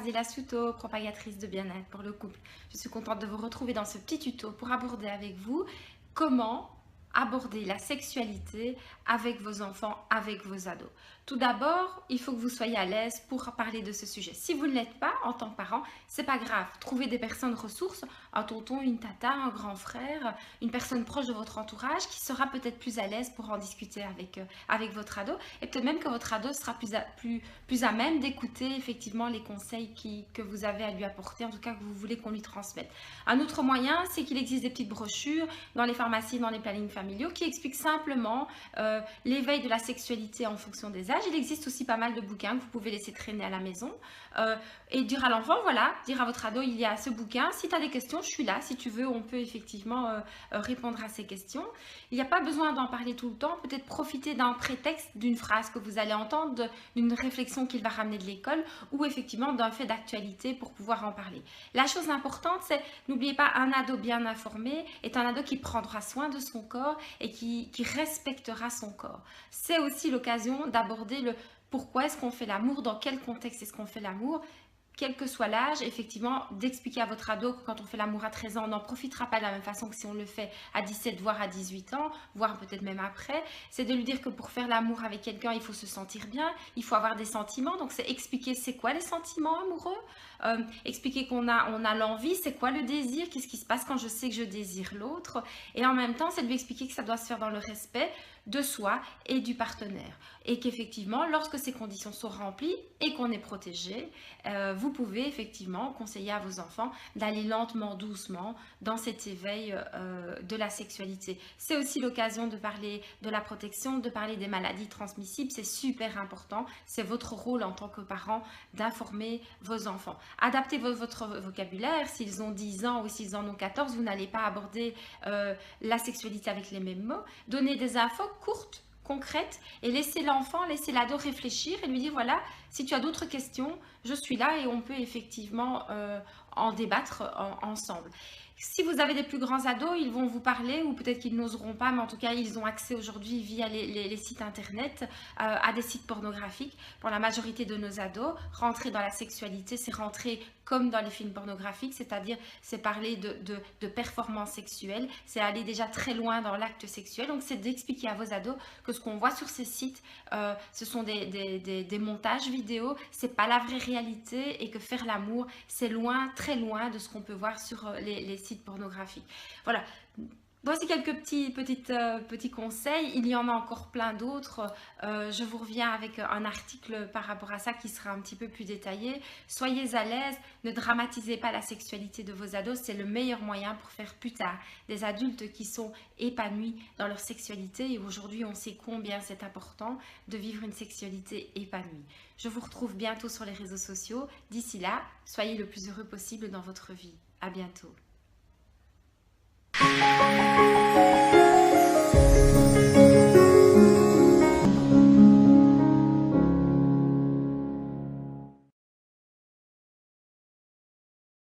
Frazila Souto, propagatrice de bien-être pour le couple. Je suis contente de vous retrouver dans ce petit tuto pour aborder avec vous comment aborder la sexualité avec vos enfants, avec vos ados. Tout d'abord, il faut que vous soyez à l'aise pour parler de ce sujet. Si vous ne l'êtes pas en tant que parent, c'est pas grave. Trouvez des personnes ressources, un tonton, une tata, un grand frère, une personne proche de votre entourage qui sera peut-être plus à l'aise pour en discuter avec votre ado. Et peut-être même que votre ado sera plus à même d'écouter effectivement les conseils que vous avez à lui apporter, en tout cas que vous voulez qu'on lui transmette. Un autre moyen, c'est qu'il existe des petites brochures dans les pharmacies, dans les plannings familiaux qui expliquent simplement l'éveil de la sexualité en fonction des âges. Il existe aussi pas mal de bouquins que vous pouvez laisser traîner à la maison et dire à l'enfant, voilà, dire à votre ado, il y a ce bouquin, si tu as des questions, je suis là, si tu veux, on peut effectivement répondre à ces questions. Il n'y a pas besoin d'en parler tout le temps, peut-être profiter d'un prétexte, d'une phrase que vous allez entendre, d'une réflexion qu'il va ramener de l'école ou effectivement d'un fait d'actualité pour pouvoir en parler. La chose importante, c'est, n'oubliez pas, un ado bien informé est un ado qui prendra soin de son corps et qui respectera son corps. C'est aussi l'occasion d'aborder le pourquoi est-ce qu'on fait l'amour, dans quel contexte est-ce qu'on fait l'amour, quel que soit l'âge, effectivement, d'expliquer à votre ado que quand on fait l'amour à 13 ans, on n'en profitera pas de la même façon que si on le fait à 17, voire à 18 ans, voire peut-être même après. C'est de lui dire que pour faire l'amour avec quelqu'un, il faut se sentir bien, il faut avoir des sentiments. Donc, c'est expliquer c'est quoi les sentiments amoureux, expliquer qu'on a l'envie, c'est quoi le désir, qu'est-ce qui se passe quand je sais que je désire l'autre. Et en même temps, c'est de lui expliquer que ça doit se faire dans le respect de soi et du partenaire. Et qu'effectivement, lorsque ces conditions sont remplies et qu'on est protégé, vous pouvez effectivement conseiller à vos enfants d'aller lentement, doucement dans cet éveil de la sexualité. C'est aussi l'occasion de parler de la protection, de parler des maladies transmissibles. C'est super important. C'est votre rôle en tant que parent d'informer vos enfants. Adaptez votre vocabulaire. S'ils ont 10 ans ou s'ils en ont 14, vous n'allez pas aborder la sexualité avec les mêmes mots. Donnez des infos courtes, concrètes, et laissez l'enfant, laissez l'ado réfléchir et lui dire voilà, si tu as d'autres questions, je suis là et on peut effectivement en débattre ensemble. Si vous avez des plus grands ados, ils vont vous parler ou peut-être qu'ils n'oseront pas, mais en tout cas, ils ont accès aujourd'hui via les sites internet à des sites pornographiques. Pour la majorité de nos ados, rentrer dans la sexualité, c'est rentrer comme dans les films pornographiques, c'est-à-dire c'est parler de performance sexuelle, c'est aller déjà très loin dans l'acte sexuel. Donc, c'est d'expliquer à vos ados que ce qu'on voit sur ces sites, ce sont des montages vidéo, c'est pas la vraie réalité et que faire l'amour, c'est loin, très loin de ce qu'on peut voir sur les sites pornographiques. Voilà. Voici quelques petits conseils. Il y en a encore plein d'autres. Je vous reviens avec un article par rapport à ça qui sera un petit peu plus détaillé. Soyez à l'aise, ne dramatisez pas la sexualité de vos ados. C'est le meilleur moyen pour faire plus tard des adultes qui sont épanouis dans leur sexualité. Et aujourd'hui, on sait combien c'est important de vivre une sexualité épanouie. Je vous retrouve bientôt sur les réseaux sociaux. D'ici là, soyez le plus heureux possible dans votre vie. À bientôt.